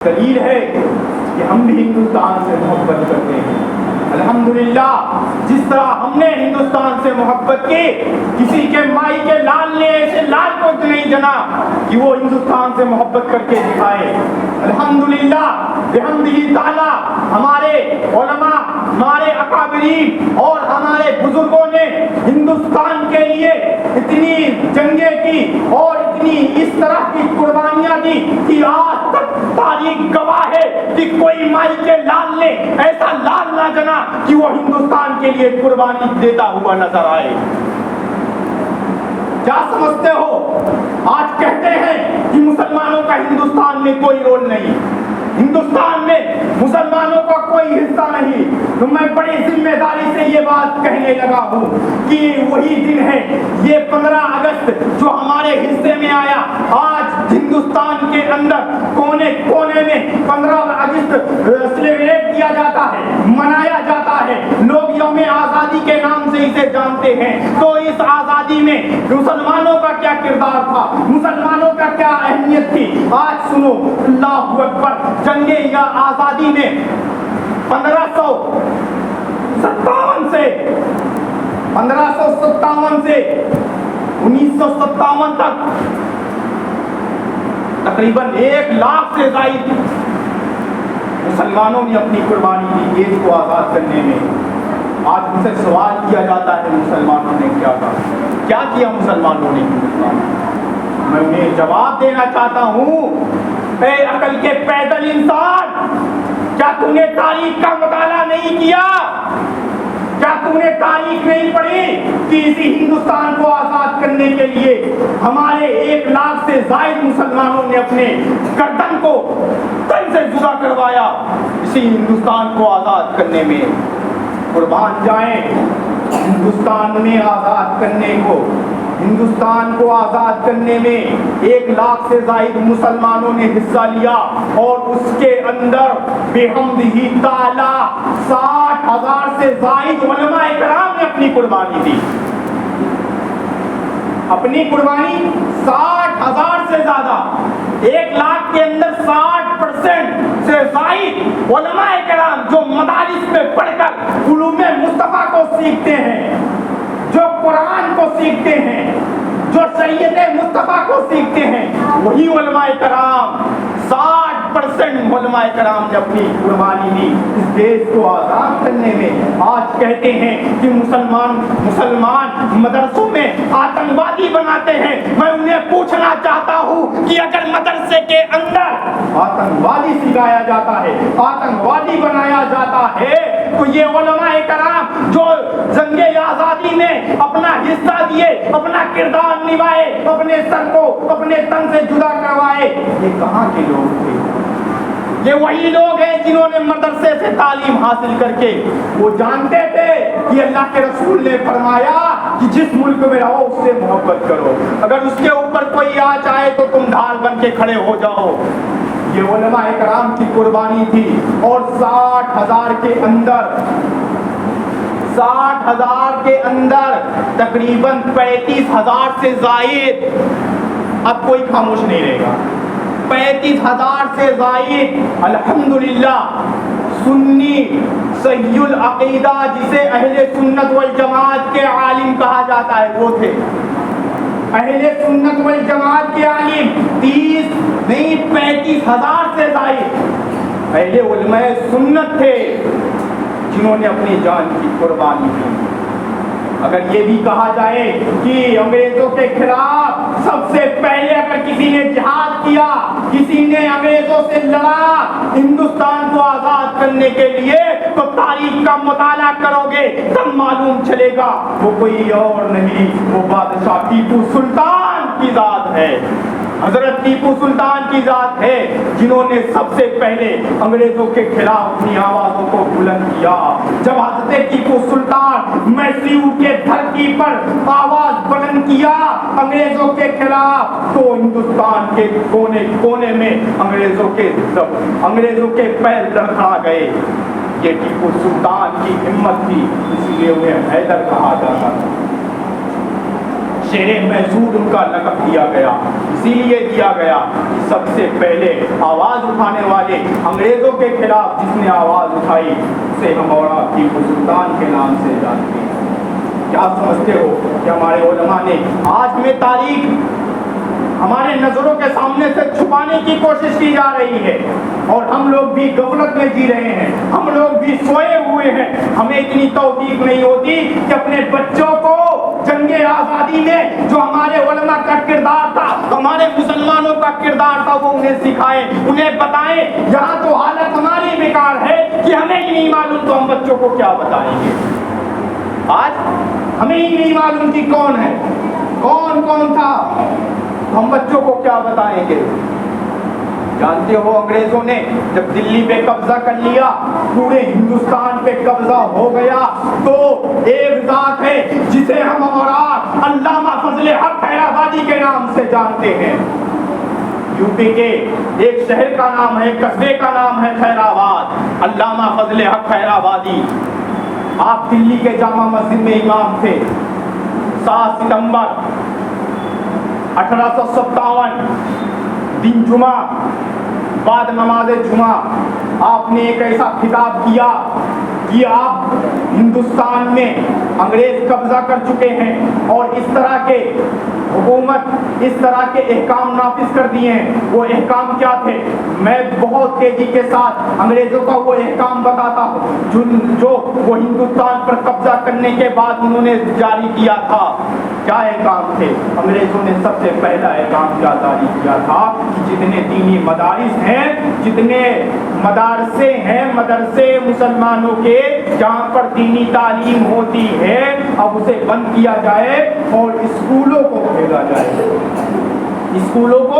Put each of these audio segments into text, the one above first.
دلیل ہے کہ ہم بھی ہندوستان سے محبت کرتے ہیں۔ الحمدللہ جس طرح ہم نے ہندوستان سے محبت کی، کسی کے مائی کے لال نے ایسے لال کو نہیں جنا کہ وہ ہندوستان سے محبت کر کے دکھائے۔ الحمدللہ بحمدہ تعالی ہمارے علماء، ہمارے اکابرین اور ہمارے بزرگوں نے ہندوستان کے لیے اتنی جنگیں کی اور اتنی اس طرح کی قربانیاں دی کہ آج تک تاریخ گواہ ہے کہ کوئی مائی کے لال نے ایسا لال نہ جنا کہ وہ ہندوستان کے لیے قربانی دیتا ہوا نظر آئے۔ کیا سمجھتے ہو؟ آج کہتے ہیں کہ مسلمانوں کا ہندوستان میں کوئی رول نہیں، ہندوستان میں مسلمانوں کا کوئی حصہ نہیں، تو میں بڑی ذمہ داری سے یہ بات کہنے لگا ہوں کہ وہی دن ہے، یہ 15 اگست جو ہمارے حصے میں آیا۔ آج ہندوستان کے اندر کونے کونے میں 15 اگست سیلیبریٹ کیا جاتا ہے، منایا جاتا ہے، لوگ یوم آزادی کے نام سے اسے جانتے ہیں۔ تو اس آزادی میں مسلمانوں کا کیا کردار تھا، مسلمانوں کا کیا اہمیت تھی؟ آج سنو، اللہ اکبر، جنگ یا آزادی میں 1557 سے 1957 تک تقریباً 1 لاکھ سے زائد مسلمانوں نے اپنی قربانی دی دیش کو آزاد کرنے میں۔ آج ان سے سوال کیا جاتا ہے مسلمانوں نے کیا کیا مسلمانوں نے ہندوستان میں؟ میں انہیں جواب دینا چاہتا ہوں، اے عقل کے پیدل انسان، کیا تم نے تاریخ کا مطالعہ نہیں کیا؟ کیا تم نے تاریخ نہیں پڑھی کہ اسی ہندوستان کو آزاد کرنے کے لیے ہمارے 1 لاکھ سے زائد مسلمانوں نے اپنے گردن کو تن سے جدا کروایا اسی ہندوستان کو آزاد کرنے میں؟ قربان جائیں ہندوستان میں آزاد کرنے کو، ہندوستان کو آزاد کرنے میں 1 لاکھ سے زائد مسلمانوں نے حصہ لیا اور اس کے اندر بحمدہ تعالی 60,000 سے زائد علماء کرام نے اپنی قربانی دی۔ اپنی قربانی 60,000 سے زیادہ، 1 لاکھ کے اندر 60% سے زائد علماء کرام جو مدارس میں پڑھ کر علوم مصطفیٰ کو سیکھتے ہیں، جو قرآن کو سیکھتے ہیں، جو شریعت مصطفیٰ کو سیکھتے ہیں، وہی علماء کرام 60% علماء کرام نے اپنی قربانی دی اس دیش کو آزاد کرنے میں۔ آج کہتے ہیں کہ مسلمان مدرسوں میں آتنکوادی بناتے ہیں۔ میں انہیں پوچھنا چاہتا ہوں کہ اگر مدرسے کے اندر آتنکوادی سکھایا جاتا ہے، آتنکوادی بنایا جاتا ہے، تو یہ علماء کرام جو جنگ آزادی میں اپنا حصہ دیے، اپنا کردار نبھائے، اپنے سر کو اپنے تن سے جدا کروائے، یہ کہاں کے لوگ تھے؟ یہ وہی لوگ ہیں جنہوں نے مدرسے سے تعلیم حاصل کر کے وہ جانتے تھے کہ اللہ کے رسول نے فرمایا کہ جس ملک میں رہو اس سے محبت کرو، اگر اس کے اوپر کوئی آ جائے تو تم ڈھال بن کے کھڑے ہو جاؤ۔ یہ علماء کرام کی قربانی تھی۔ اور 60,000 کے اندر تقریباً 35,000 سے زائد، اب کوئی خاموش نہیں رہے گا، 35,000 سے زائد الحمدللہ سنی صحیح العقیدہ جسے اہل سنت والجماعت کے عالم کہا جاتا ہے وہ تھے۔ اہل سنت والجماعت کے عالم 35,000 سے زائد اہل علماء سنت تھے جنہوں نے اپنی جان کی قربانی کی۔ اگر یہ بھی کہا جائے کہ انگریزوں کے خلاف سب سے پہلے اگر کسی نے جہاد کیا، کسی نے انگریزوں سے لڑا ہندوستان کو آزاد کرنے کے لیے، تو تاریخ کا مطالعہ کرو گے تب معلوم چلے گا وہ کوئی اور نہیں، وہ بادشاہ ٹیپو سلطان کی ذات ہے، حضرت ٹیپو سلطان کی ذات ہے، جنہوں نے سب سے پہلے انگریزوں کے خلاف اپنی آوازوں کو بلند کیا۔ جب حضرت ٹیپو سلطان میسور کے دھرتی پر آواز بلند کیا انگریزوں کے خلاف، تو ہندوستان کے کونے کونے میں انگریزوں کے پیر لڑکھڑا گئے۔ یہ ٹیپو سلطان کی ہمت تھی، اس لیے انہیں حیدر کہا جاتا تھا۔ شیر محسود ان کا لقب دیا گیا، اسی لیے دیا گیا کہ سب سے پہلے آواز اٹھانے والے انگریزوں کے خلاف جس نے آواز اٹھائی اسے ہم اور آپ ٹیپو سلطان کے نام سے جانتے ہیں۔ کیا سمجھتے ہو کہ ہمارے علماء نے آج میں تاریخ ہمارے نظروں کے سامنے سے چھپانے کی کوشش کی جا رہی ہے، اور ہم لوگ بھی غفلت میں جی رہے ہیں، ہم لوگ بھی سوئے ہوئے ہیں۔ ہمیں اتنی توفیق نہیں ہوتی کہ اپنے بچوں کو جنگ آزادی میں جو ہمارے علماء کا کردار تھا، ہمارے مسلمانوں کا کردار تھا، وہ انہیں سکھائیں، انہیں بتائیں۔ یہاں تو حالت ہماری بیکار ہے کہ ہمیں ہی نہیں معلوم تو ہم بچوں کو کیا بتائیں گے۔ آج ہمیں ہی نہیں معلوم کہ کون ہے، کون تھا، ہم بچوں کو کیا بتائیں گے۔ جانتے ہو انگریزوں نے جب دلی پہ قبضہ کر لیا، پورے ہندوستان پہ قبضہ ہو گیا، تو ایک ذات ہے جسے ہم اور آپ علامہ فضل حق خیرآبادی کے نام سے جانتے ہیں۔ یو پی کے ایک شہر کا نام ہے، قصبے کا نام ہے خیر آباد۔ علامہ فضل حق خیرآبادی، آپ دلی کے جامع مسجد میں امام تھے۔ 7 ستمبر 1857 دن جمعہ، بعد نماز جمعہ، آپ نے ایک ایسا خطاب کیا کہ آپ ہندوستان میں انگریز قبضہ کر چکے ہیں اور اس طرح کے حکومت اس طرح کے احکام نافذ کر دیے ہیں۔ وہ احکام کیا تھے؟ میں بہت تیزی کے ساتھ انگریزوں کا وہ احکام بتاتا ہوں جو وہ ہندوستان پر قبضہ کرنے کے بعد انہوں نے جاری کیا تھا۔ کیا احکام تھے؟ انگریزوں نے سب سے پہلا احکام کیا جاری کیا تھا کہ جتنے دینی مدارس ہیں، جتنے مدارسے ہیں، مدرسے مسلمانوں کے جہاں پر دینی تعلیم ہوتی ہے، اب اسے بند کیا جائے اور اسکولوں کو کھولا جائے، اسکولوں کو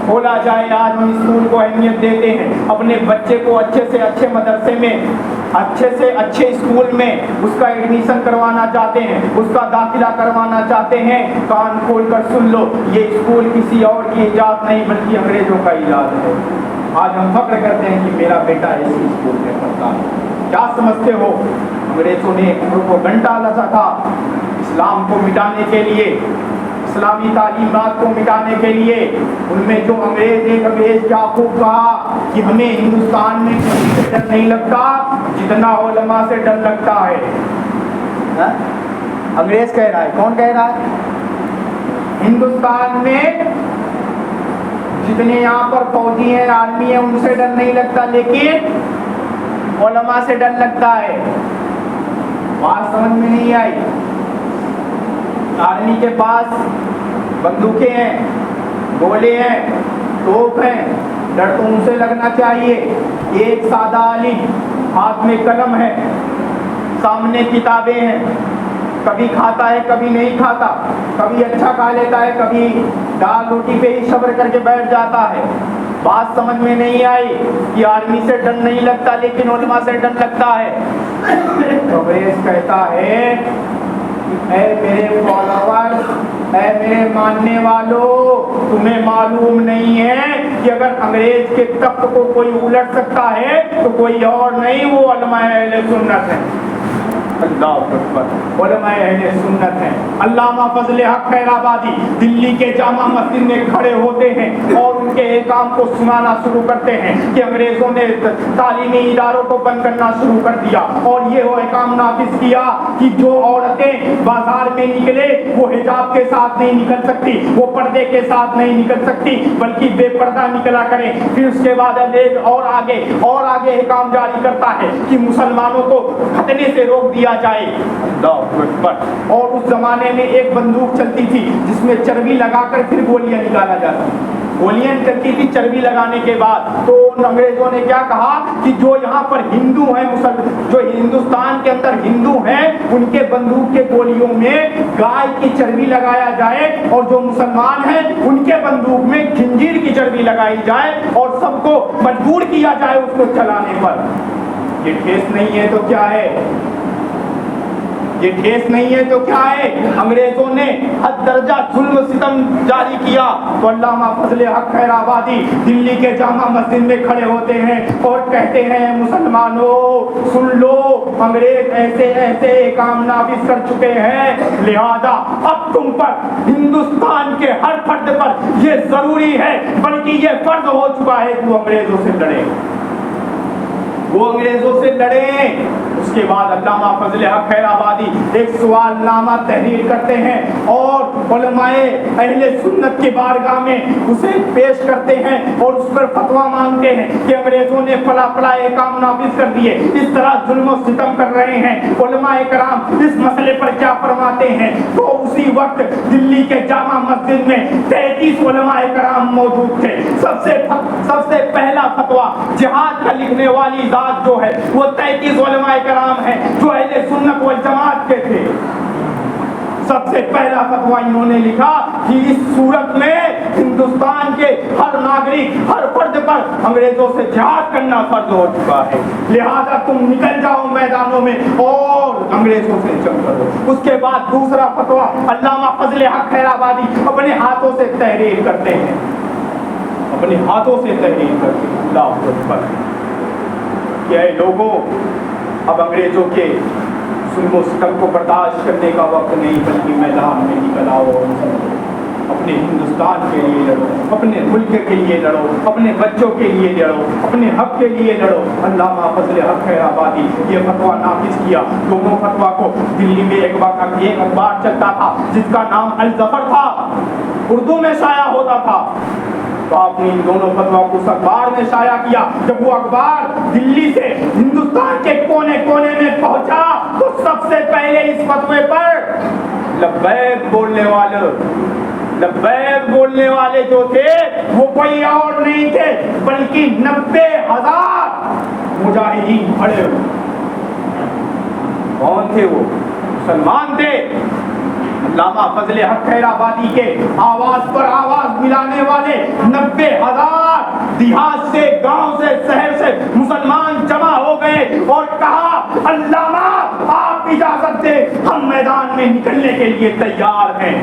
کھولا جائے۔ آج ہم اسکول کو اہمیت دیتے ہیں، اپنے بچے کو اچھے سے اچھے مدرسے میں، اچھے سے اچھے اسکول میں اس کا ایڈمیشن کروانا چاہتے ہیں، اس کا داخلہ کروانا چاہتے ہیں۔ کان کھول کر سن لو، یہ اسکول کسی اور کی ایجاد نہیں بلکہ انگریزوں کا ایجاد ہے۔ آج ہم فخر کرتے ہیں کہ میرا بیٹا اسی اسکول میں پڑھتا ہے۔ کیا سمجھتے ہو؟ انگریزوں نے پروپیگنڈا رچا تھا اسلام کو مٹانے کے لیے، اسلامی تعلیمات کو مٹانے کے لیے۔ ان میں جو انگریز کیا خوب کہا کہ ہمیں ہندوستان میں کسی سے ڈر نہیں لگتا جتنا علماء سے ڈر لگتا ہے۔ انگریز کہہ رہا ہے، کون کہہ رہا ہے؟ ہندوستان میں جتنے یہاں پر فوجی ہیں، آرمی ہیں، ان سے ڈر نہیں لگتا لیکن علماء سے ڈر لگتا ہے۔ بات سمجھ میں نہیں آئی؟ آرمی کے پاس بندوقیں ہیں، گولے ہیں، توپ ہیں، ڈر تو ان سے لگنا چاہیے۔ ایک سادہ عالم، ہاتھ میں قلم ہے، سامنے کتابیں ہیں، کبھی کھاتا ہے کبھی نہیں کھاتا، کبھی اچھا کھا لیتا ہے کبھی دال روٹی پہ ہی صبر کر کے بیٹھ جاتا ہے۔ بات سمجھ میں نہیں آئی کہ آرمی سے ڈر نہیں لگتا لیکن علماء سے ڈر لگتا ہے۔ تو انگریز کہتا ہے اے میرے فالوور، اے میرے ماننے والوں، تمہیں معلوم نہیں ہے کہ اگر انگریز کے تخت کو کوئی الٹ سکتا ہے تو کوئی اور نہیں، وہ علماء اہل سنت ہیں۔ اللہ اکبر، علماء اہل سنت ہیں۔ علامہ فضل حق خیرآبادی دلی کے جامع مسجد میں کھڑے ہوتے ہیں اور ان کے احکام کو سنانا شروع کرتے ہیں کہ انگریزوں نے تعلیمی اداروں کو بند کرنا شروع کر دیا اور یہ احکام نافذ کیا کہ جو عورتیں بازار میں نکلے وہ حجاب کے ساتھ نہیں نکل سکتی، وہ پردے کے ساتھ نہیں نکل سکتی بلکہ بے پردہ نکلا کریں۔ پھر اس کے بعد اور آگے احکام جاری کرتا ہے کہ مسلمانوں کو ختنے سے روک دیا جائے۔ اللہ اکبر۔ اور اس زمانے میں ایک بندوق چلتی تھی جس میں چربی لگا کر پھر گولیاں نکالا جاتی، گولیاں چلتی تھی چربی لگانے کے بعد۔ تو انگریزوں نے کیا کہا کہ جو یہاں پر ہندو ہیں، جو ہندوستان کے اندر ہندو ہیں، ان کے بندوق کے گولیوں میں گائے کی چربی لگایا جائے اور جو مسلمان ہیں ان کے بندوق میں خنزیر کی چربی لگائی جائے اور سب کو مجبور کیا جائے اس کو چلانے پر۔ یہ ٹھیس نہیں ہے تو کیا ہے؟ یہ ٹھیس نہیں ہے تو کیا ہے؟ انگریزوں نے حد درجہ ظلم ستم جاری کیا تو علامہ فضل حق خیر آبادی دلی کے جامع مسجد میں کھڑے ہوتے ہیں اور کہتے ہیں مسلمانوں سن لو، انگریز ایسے ایسے کام نافذ کر چکے ہیں، لہذا اب تم پر ہندوستان کے ہر فرد پر یہ ضروری ہے بلکہ یہ فرض ہو چکا ہے کہ وہ انگریزوں سے لڑے، وہ انگریزوں سے لڑیں۔ اس کے بعد علامہ فضل حق خیر آبادی ایک سوال نامہ تحریر کرتے ہیں اور علماء اہل سنت کی بارگاہ میں اسے پیش کرتے ہیں اور اس پر فتویٰ مانگتے ہیں کہ انگریزوں نے فلاں فلاں احکام نافذ کر دیے، اس طرح ظلم و ستم کر رہے ہیں، علماء کرام اس مسئلے پر کیا فرماتے ہیں؟ تو اسی وقت دلی کے جامع مسجد میں 33 علماء کرام موجود تھے۔ سب سے پہلا فتویٰ جہاد کا لکھنے والی ذات جو ہے وہ 33 علماء کرام ہیں جو اہل سنت والجماعت کے تھے۔ سب سے پہلا فتویٰ انہوں نے لکھا کہ اس صورت میں ہندوستان کے ہر ناگرک، ہر فرد پر انگریزوں سے جہاد کرنا فرض ہو چکا ہے، لہذا تم نکل جاؤ میدانوں میں اور انگریزوں سے جنگ کرو۔ اس کے بعد دوسرا فتویٰ علامہ فضل حق خیر آبادی اپنے ہاتھوں سے تحریر کرتے ہیں، اپنے ہاتھوں سے تحریر کرتے ہیں۔ اللہ اکبر! کہ اے لوگوں، اب انگریزوں کے ظلم و ستم کو برداشت کرنے کا وقت نہیں، بلکہ میدان میں نکل آؤ اور اپنے ہندوستان کے لیے لڑو، اپنے ملک کے لیے لڑو، اپنے بچوں کے لیے لڑو، اپنے حق کے لیے لڑو۔ علامہ فضل حق خیر آبادی یہ فتویٰ نافذ کیا۔ دونوں فتویٰ کو دلی میں ایک اخبار چلتا تھا جس کا نام الظفر تھا، اردو میں شائع ہوتا تھا، تو آپ نے ان دونوں فتویٰ کو اس اخبار میں شائع کیا۔ جب وہ اخبار دلی سے ہندوستان کے کونے کونے میں پہنچا تو سب سے پہلے اس فتوے پر لبیک بولنے والے جو تھے وہ کوئی اور نہیں تھے بلکہ 90,000 مجاہدین کھڑے ہوئے۔ کون تھے وہ؟ مسلمان تھے۔ علامہ فضل حق خیر آبادی کے آواز پر آواز ملانے والے 90,000 دیہات سے، گاؤں سے، شہر سے مسلمان جمع ہو گئے اور کہا علامہ آپ اجازت دیں، ہم میدان میں نکلنے کے لیے تیار ہیں۔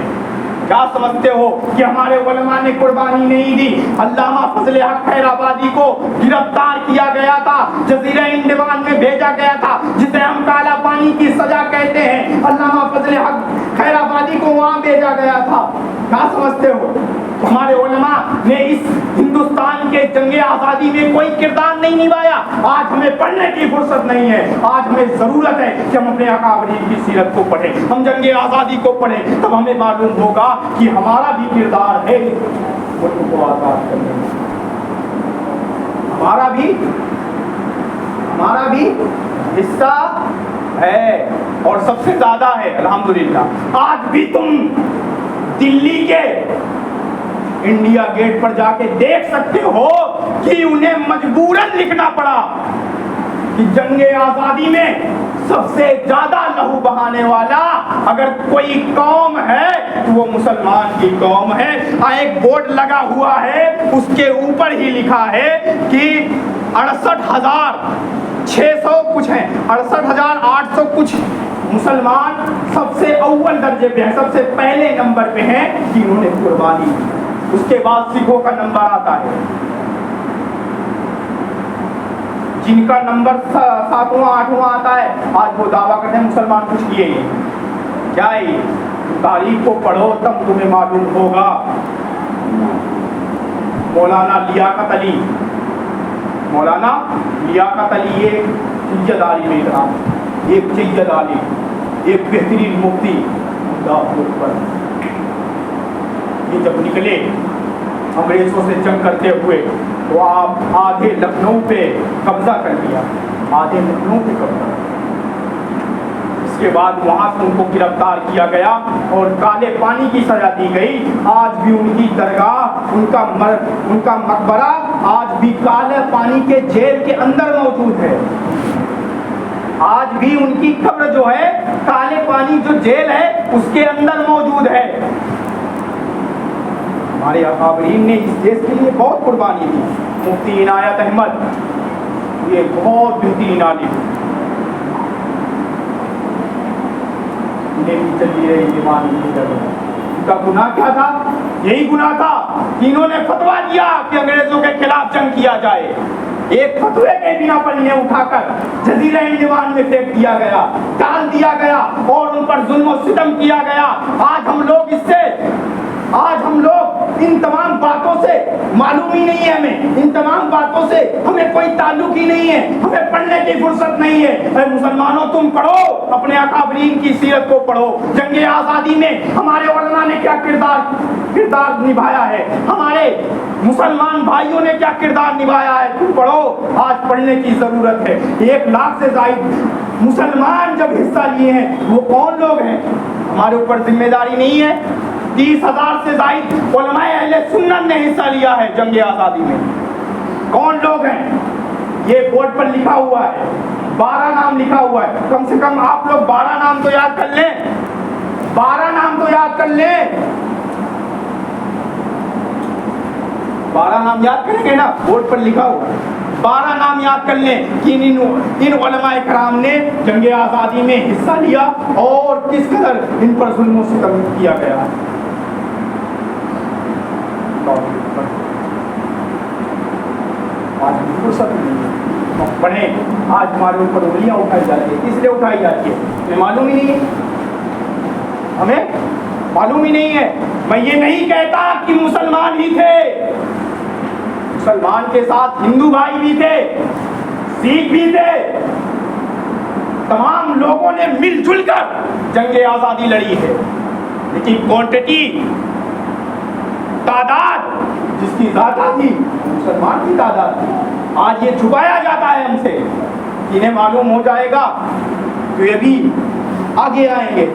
کیا سمجھتے ہو کہ ہمارے علماء نے قربانی نہیں دی؟ علامہ فضل حق خیر آبادی کو گرفتار کیا گیا تھا، جزیرہ انڈمان میں بھیجا گیا تھا جسے ہم کالا پانی کی سزا کہتے ہیں۔ علامہ فضل حق خیر آبادی کو وہاں بھیجا گیا تھا۔ کیا سمجھتے ہو؟ ہمارے علماء نے اس ہندوستان کے جنگ آزادی میں کوئی کردار نہیں نبھایا۔ آج ہمیں پڑھنے کی فرصت نہیں ہے، آج ہمیں ضرورت ہے کہ ہم اپنے اکابرین کی سیرت کو پڑھیں، ہم جنگ آزادی کو پڑھیں، تب ہمیں معلوم ہوگا کہ ہمارا بھی کردار ہے ملک کو آزاد کرنے میں، ہمارا بھی حصہ ہے اور سب سے زیادہ ہے۔ الحمدللہ آج بھی تم دلی کے انڈیا گیٹ پر جا کے دیکھ سکتے ہو کہ انہیں مجبوراً لکھنا پڑا کہ جنگ آزادی میں سب سے زیادہ لہو بہانے والا اگر کوئی قوم ہے تو وہ مسلمان کی قوم ہے۔ ایک بورڈ لگا ہوا ہے، اس کے اوپر ہی لکھا ہے کہ 68,600 کچھ ہیں، 68,800 کچھ مسلمان سب سے اول درجے پہ ہیں، سب سے پہلے نمبر پہ ہیں کہ انہوں نے قربانی دی۔ اس کے بعد سکھوں کا نمبر آتا ہے جن کا نمبر 7واں 8واں آتا ہے۔ آج وہ دعویٰ کرتے ہیں مسلمان کچھ کیے ہی کیا ہے؟ تاریخ کو پڑھو تب تمہیں معلوم ہوگا۔ مولانا لیاقت علی ایک سید عالم اکرام، ایک سید عالم، ایک بہترین مفتی، یہ جب نکلے انگریزوں سے جنگ کرتے ہوئے تو آپ آدھے لکھنؤ پہ قبضہ کر لیا، اس کے بعد وہاں سے ان کو گرفتار کیا گیا اور کالے پانی کی سزا دی گئی۔ آج بھی ان کی درگاہ، ان کا مقبرہ آج بھی کالے پانی کے جیل کے اندر موجود ہے۔ آج بھی ان کی قبر جو ہے کالے پانی جو جیل ہے اس کے اندر موجود ہے۔ ہمارے اکابرین نے اس دیش کے لیے بہت قربانی دی۔ مفتی عنایت احمد یہ بہت بہترین عالم، انہیں بھی چلی رہی ایمان نہیں کرو. ان کا گناہ کیا تھا؟ یہی گناہ تھا کہ انہوں نے فتویٰ دیا کہ انگریزوں کے خلاف جنگ کیا جائے. ایک فتوے کے بنا پر انہیں اٹھا کر جزیرہ انڈمان میں پھینک دیا گیا, ڈال دیا گیا اور ان پر ظلم و ستم کیا گیا. آج ہم لوگ ان تمام باتوں سے معلوم ہی نہیں ہے, ہمیں ان تمام باتوں سے ہمیں کوئی تعلق ہی نہیں ہے, ہمیں پڑھنے کی فرصت نہیں ہے. اے مسلمانوں, تم پڑھو, اپنے اکابرین کی سیرت کو پڑھو. جنگ آزادی میں ہمارے علماء نے کیا کردار نبھایا ہے, ہمارے مسلمان بھائیوں نے کیا کردار نبھایا ہے, تم پڑھو. آج پڑھنے کی ضرورت ہے. 1 لاکھ سے زائد مسلمان جب حصہ لیے ہیں, وہ کون لوگ ہیں؟ ہمارے اوپر ذمہ داری نہیں ہے؟ 30,000 سے زائد علماء اہل سنت نے حصہ لیا ہے جنگ آزادی میں. کون لوگ ہیں؟ یہ بورڈ پر لکھا ہوا ہے, 12 نام لکھا ہوا ہے. کم سے کم آپ لوگ 12 نام تو یاد کر لیں, 12 نام تو یاد کر لیں. 12 نام یاد کریں گے نا, بورڈ پر لکھا ہوا ہے. 12 نام یاد کر لیں کہ ان علماء کرام نے جنگ آزادی میں حصہ لیا اور کس قدر ان پر ظلم و ستم کیا گیا ہے. آج فرصت نہیں ہے پڑھیں. آج ہمارے اوپر انگلیاں اٹھائی جاتی ہیں. کس لیے اٹھائی جاتی ہے ہمیں معلوم ہی نہیں ہے, ہمیں معلوم ہی نہیں ہے. میں یہ نہیں کہتا کہ مسلمان ہی تھے, مسلمان کے ساتھ ہندو بھائی بھی تھے, سکھ بھی تھے. تمام لوگوں نے مل جل کر جنگ آزادی لڑی ہے. لیکن کوانٹٹی, تعداد جس کی زیادہ تھی مسلمان کی تعداد تھی. آج یہ چھپایا جاتا ہے ہم سے, انہیں معلوم ہو جائے گا تو یہ بھی آگے آئیں گے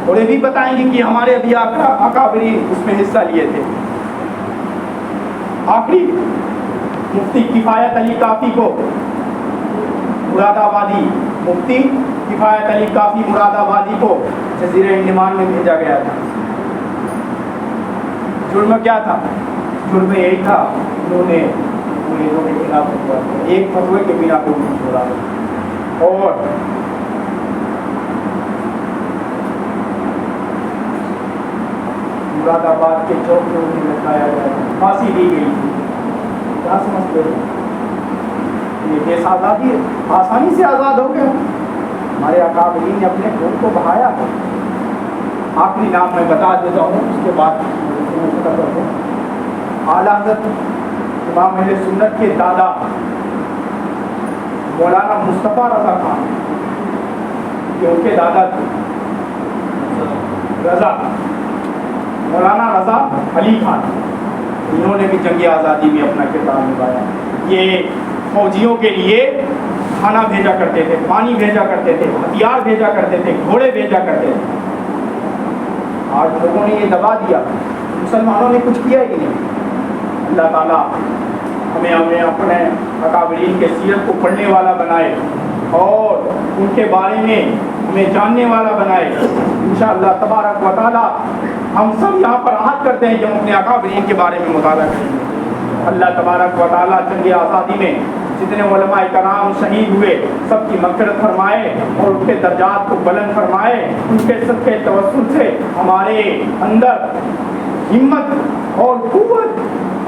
اور یہ بھی بتائیں گے کہ ہمارے ابھی اکابرین اس میں حصہ لیے تھے. آخری مفتی کفایت علی کافی کو مراد آبادی, مفتی کفایت علی کافی مراد آبادی کو جزیرہ انڈمان میں بھیجا گیا تھا. جرم کیا تھا؟ جرم یہی تھا, انہوں نے انگریزوں کے خلاف ایک فتوے کے بنا پہ انہیں چھوڑا اور مراد آباد کے چوک میں انہیں لٹکایا گیا, پھانسی دی گئی. کیا سمجھتے ہو؟ یہ کیس آزادی آسانی سے آزاد ہو گیا. ہمارے اکابرین نے اپنے خون کو بہایا ہے. آخری نام میں بتا دیتا ہوں, اس کے بعد اعلیٰ حضرت امام اہل سنت کے دادا مولانا مصطفیٰ رضا خان, یہ ان کے دادا تھے, مولانا رضا علی خان. انہوں نے بھی جنگ آزادی میں اپنا کردار نبھایا. یہ فوجیوں کے لیے کھانا بھیجا کرتے تھے, پانی بھیجا کرتے تھے, ہتھیار بھیجا کرتے تھے, گھوڑے بھیجا کرتے تھے. آج لوگوں نے یہ دبا دیا, مسلمانوں نے کچھ کیا ہی نہیں. اللہ تعالیٰ ہمیں اپنے اکابرین کے سیرت کو پڑھنے والا بنائے اور ان کے بارے میں ہمیں جاننے والا بنائے. انشاءاللہ تبارک و تعالیٰ ہم سب یہاں پر عہد کرتے ہیں کہ ہم اپنے اکابرین کے بارے میں مطالعہ کریں گے. اللہ تبارک و تعالیٰ جنگ آزادی میں جتنے علماء کرام شہید ہوئے سب کی مغفرت فرمائے اور ان کے درجات کو بلند فرمائے. ان کے صدقے توسل سے ہمارے اندر ہمت اور قوت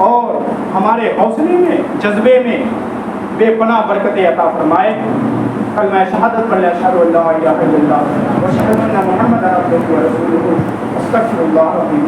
اور ہمارے حوصلے میں, جذبے میں بے پناہ برکتیں عطا فرمائے. کلمہ شہادت پڑھ لیں, اشہد ان لا الہ الا اللہ و اشہد ان محمد عبدہ و رسولہ. استغفر اللہ العظیم.